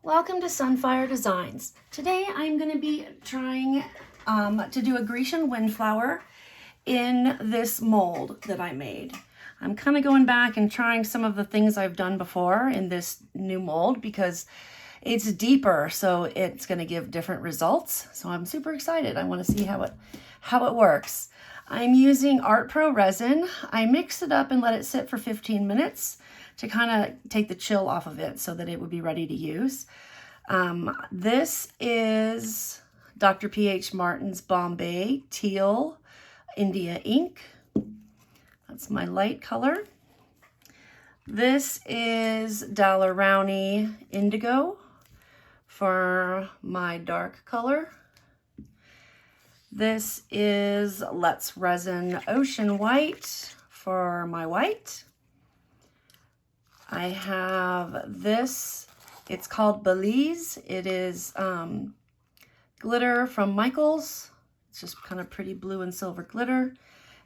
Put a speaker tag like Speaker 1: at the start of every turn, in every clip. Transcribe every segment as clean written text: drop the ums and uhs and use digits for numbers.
Speaker 1: Welcome to Sunfire Designs. Today I'm going to be trying to do a Grecian Windflower in this mold that I made. I'm kind of going back and trying some of the things I've done before in this new mold because it's deeper, so it's going to give different results. So I'm super excited. I want to see how it works. I'm using Art Pro resin. I mixed it up and let it sit for 15 minutes to kind of take the chill off of it so that it would be ready to use. This is Dr. P.H. Martin's Bombay Teal India ink. That's my light color. This is Daler-Rowney Indigo for my dark color. This is Let's Resin Ocean White for my white. I have this, it's called Belize. It is glitter from Michaels. It's just kind of pretty blue and silver glitter.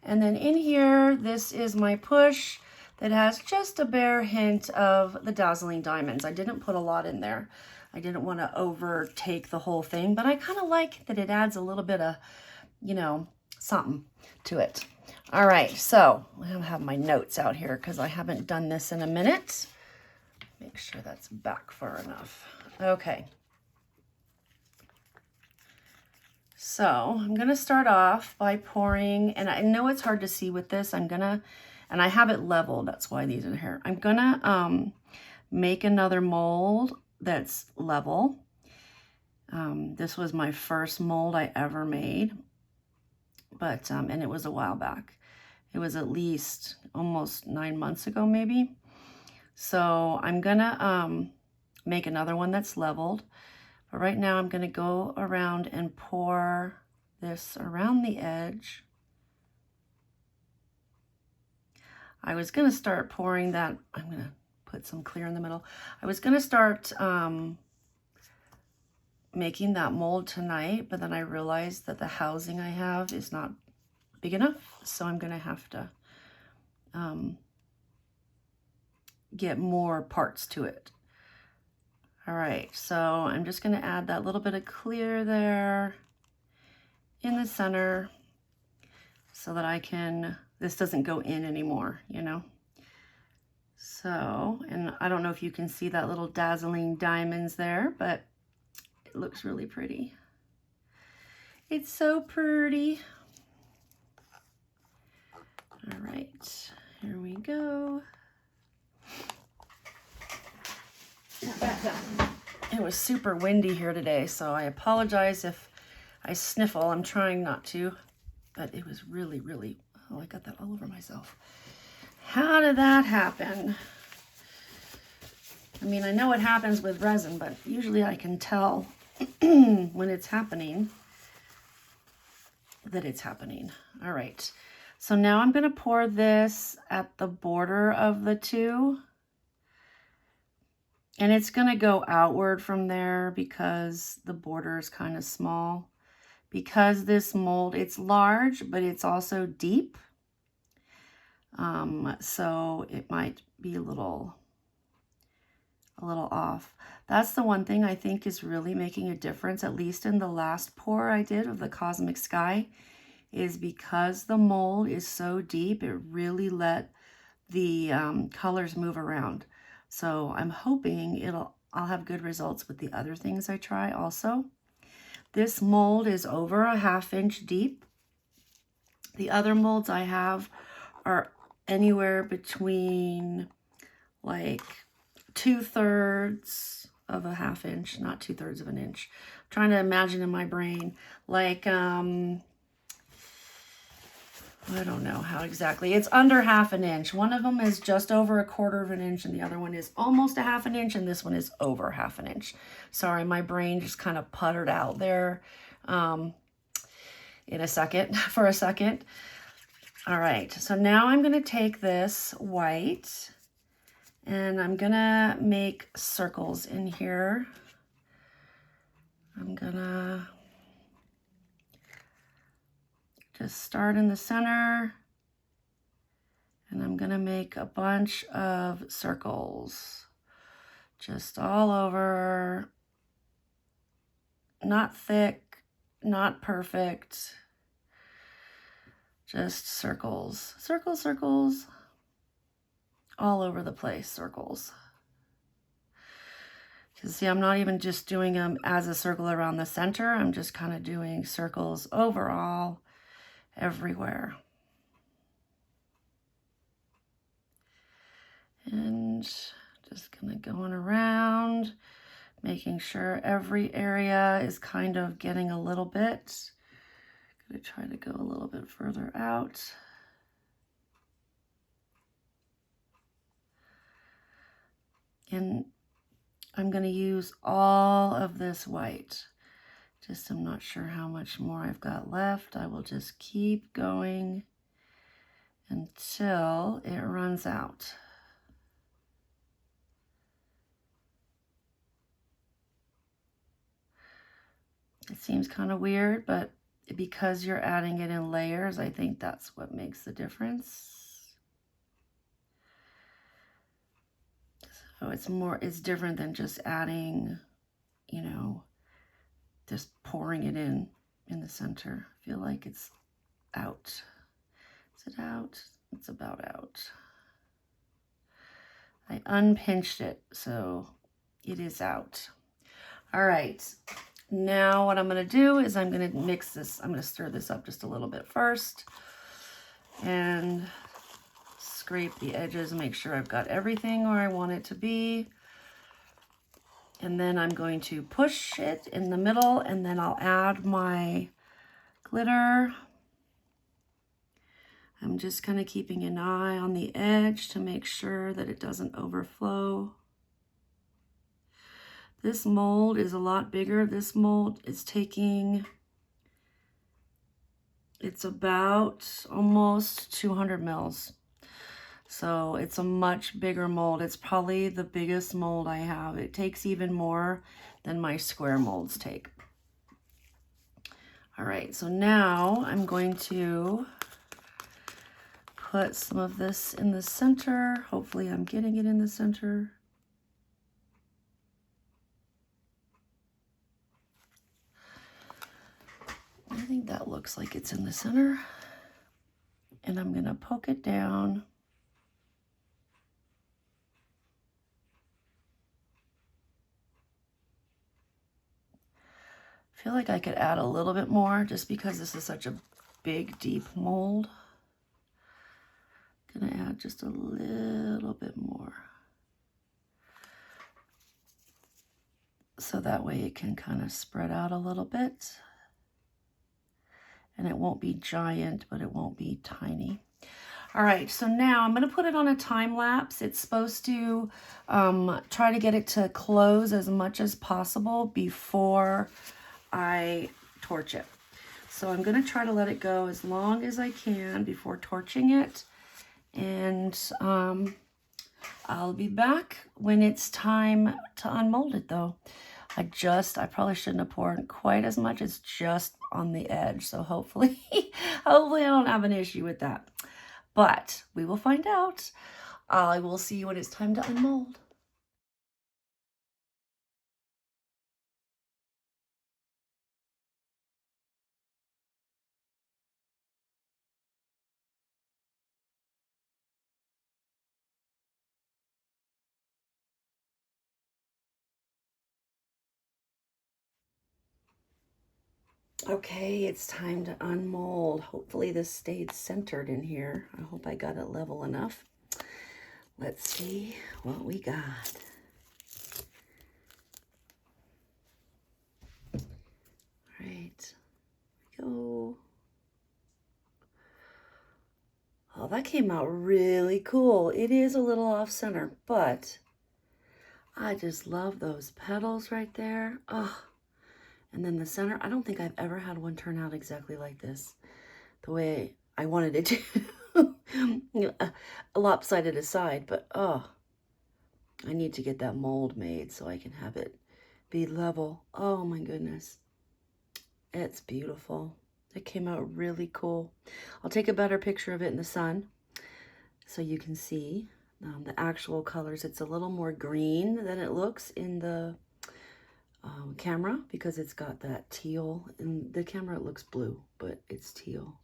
Speaker 1: And then in here, this is my push that has just a bare hint of the Dazzling Diamonds. I didn't put a lot in there. I didn't want to overtake the whole thing, but I kind of like that it adds a little bit of, you know, something to it. All right, so I have my notes out here because I haven't done this in a minute. Make sure that's back far enough. Okay. So I'm gonna start off by pouring, and I know it's hard to see with this. And I have it leveled, that's why these are here. I'm gonna make another mold that's level. This was my first mold I ever made, but and it was a while back. It was at least almost 9 months ago, maybe. So I'm gonna make another one that's leveled. But right now I'm gonna go around and pour this around the edge. I was gonna start pouring that, I'm gonna put some clear in the middle. I was gonna start making that mold tonight, but then I realized that the housing I have is not big enough, so I'm gonna have to get more parts to it. All right, so I'm just gonna add that little bit of clear there in the center so that I can, this doesn't go in anymore, you know? So, and I don't know if you can see that little dazzling diamonds there, but it looks really pretty. It's so pretty. All right, here we go. It was super windy here today, so I apologize if I sniffle. I'm trying not to, but it was really, really, oh, I got that all over myself. How did that happen? I mean, I know it happens with resin, but usually I can tell when it's happening that it's happening. All right, so now I'm gonna pour this at the border of the two. And it's gonna go outward from there because the border is kind of small. Because this mold, it's large, but it's also deep. So it might be a little off. That's the one thing I think is really making a difference, at least in the last pour I did of the Cosmic Sky, is because the mold is so deep, it really let the colors move around. So I'm hoping I'll have good results with the other things I try also. This mold is over a 1/2 inch deep. The other molds I have are anywhere between like 2/3 of a 1/2 inch, not 2/3 of an inch. I'm trying to imagine in my brain, like, I don't know how exactly. It's under 1/2 inch. One of them is just over 1/4 inch, and the other one is almost a 1/2 inch, and this one is over 1/2 inch. Sorry, my brain just kind of puttered out there in a second, for a second. All right, so now I'm gonna take this white and I'm gonna make circles in here. I'm gonna just start in the center, and I'm gonna make a bunch of circles Just all over. Not thick, not perfect. Just circles, circles, circles. All over the place, circles. Because see, I'm not even just doing them as a circle around the center. I'm just kind of doing circles overall, everywhere. And just kind of going around, making sure every area is kind of getting a little bit. Gonna try to go a little bit further out. And I'm going to use all of this white. Just I'm not sure how much more I've got left. I will just keep going until it runs out. It seems kind of weird, but because you're adding it in layers, I think that's what makes the difference. So it's different than just adding, you know, just pouring it in the center. I feel like it's out. Is it out? It's about out. I unpinched it, so it is out. All right, now what I'm gonna do is I'm gonna mix this, I'm gonna stir this up just a little bit first and scrape the edges and make sure I've got everything where I want it to be. And then I'm going to push it in the middle, and then I'll add my glitter. I'm just kind of keeping an eye on the edge to make sure that it doesn't overflow. This mold is a lot bigger. This mold is taking, it's about almost 200 mils. So it's a much bigger mold. It's probably the biggest mold I have. It takes even more than my square molds take. All right, so now I'm going to put some of this in the center. Hopefully I'm getting it in the center. I think that looks like it's in the center. And I'm gonna poke it down. I feel like I could add a little bit more just because this is such a big, deep mold. Gonna add just a little bit more. So that way it can kind of spread out a little bit. And it won't be giant, but it won't be tiny. All right, so now I'm gonna put it on a time lapse. It's supposed to try to get it to close as much as possible before I torch it. So I'm gonna try to let it go as long as I can before torching it. And I'll be back when it's time to unmold it though. I probably shouldn't have poured quite as much. It's just on the edge. So hopefully, hopefully I don't have an issue with that. But we will find out. I will see you when it's time to unmold. Okay, it's time to unmold. Hopefully this stayed centered in here. I hope I got it level enough. Let's see what we got. All right, here we go. Oh, that came out really cool. It is a little off center, but I just love those petals right there. Oh. And then the center, I don't think I've ever had one turn out exactly like this, the way I wanted it to. A lopsided aside, but oh, I need to get that mold made so I can have it be level. Oh my goodness. It's beautiful. It came out really cool. I'll take a better picture of it in the sun so you can see. the actual colors. It's a little more green than it looks in the camera because it's got that teal. In the camera it looks blue, but it's teal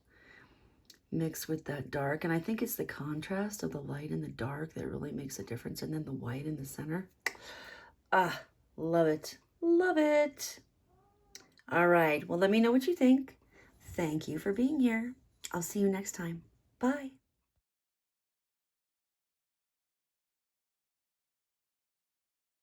Speaker 1: mixed with that dark. And I think it's the contrast of the light and the dark that really makes a difference. And then the white in the center. Ah, love it. Love it. All right. Well, let me know what you think. Thank you for being here. I'll see you next time. Bye.